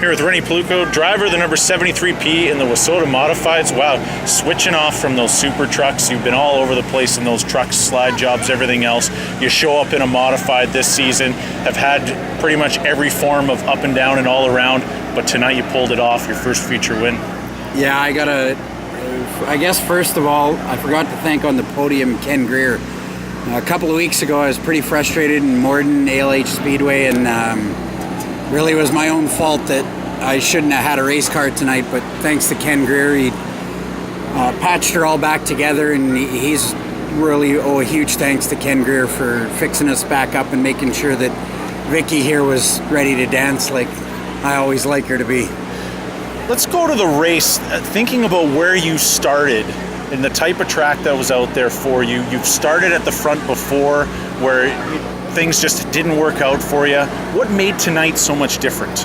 Here with Rene Polukyo, driver of the number 73P in the WISSOTA Modifieds. Wow, switching off from those super trucks. You've been all over the place in those trucks, slide jobs, everything else. You show up in a modified this season, have had pretty much every form of up and down and all around, but tonight you pulled it off, your first feature win. Yeah, I guess first of all, I forgot to thank on the podium Ken Greer. A couple of weeks ago I was pretty frustrated in Morden, ALH Speedway, and really was my own fault that I shouldn't have had a race car tonight, but thanks to Ken Greer, he patched her all back together, and he's really owe a huge thanks to Ken Greer for fixing us back up and making sure that Vicky here was ready to dance like I always like her to be. Let's go to the race. Thinking about where you started and the type of track that was out there for you. You've started at the front before where things just didn't work out for you. What made tonight so much different?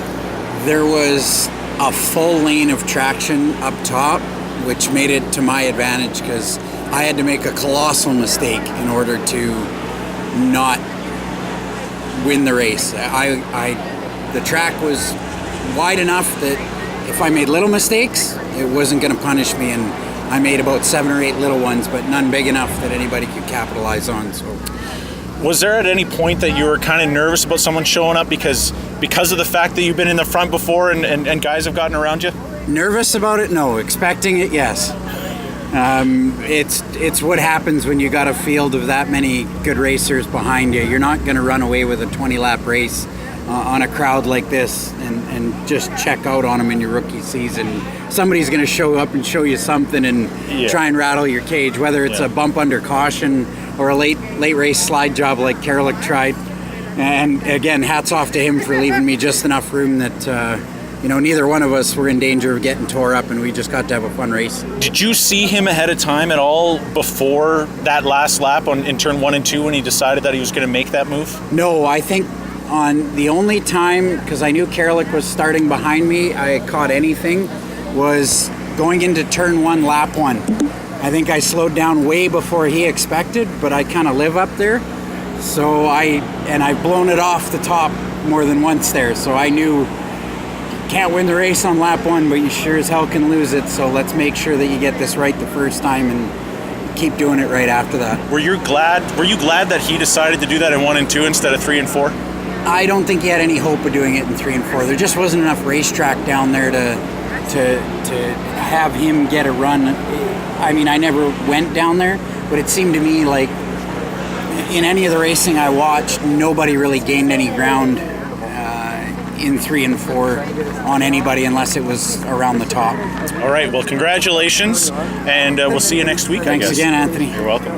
There was a full lane of traction up top, which made it to my advantage because I had to make a colossal mistake in order to not win the race. The track was wide enough that if I made little mistakes, it wasn't going to punish me, and I made about 7 or 8 little ones, but none big enough that anybody could capitalize on. So, was there at any point that you were kind of nervous about someone showing up because of the fact that you've been in the front before and guys have gotten around you? Nervous about it? No. Expecting it? Yes. It's what happens when you got a field of that many good racers behind you. You're not going to run away with a 20-lap race on a crowd like this and just check out on them in your rookie season. Somebody's going to show up and show you something and try and rattle your cage, whether it's a bump under caution or a late race slide job like Karalik tried. And again, hats off to him for leaving me just enough room that neither one of us were in danger of getting tore up, and we just got to have a fun race. Did you see him ahead of time at all before that last lap in turn 1 and 2 when he decided that he was going to make that move? No, I think on the only time, because I knew Karalik was starting behind me, I caught anything, was going into turn 1, lap 1. I think I slowed down way before he expected, but I kind of live up there. So I've blown it off the top more than once there. So I knew you can't win the race on lap 1, but you sure as hell can lose it. So let's make sure that you get this right the first time and keep doing it right after that. Were you glad that he decided to do that in 1 and 2 instead of 3 and 4? I don't think he had any hope of doing it in 3 and 4. There just wasn't enough racetrack down there to have him get a run. I mean, I never went down there, but it seemed to me like in any of the racing I watched, nobody really gained any ground in 3 and 4 on anybody unless it was around the top. All right, well, congratulations, and we'll see you next week. Thanks I guess. again, Anthony. You're welcome.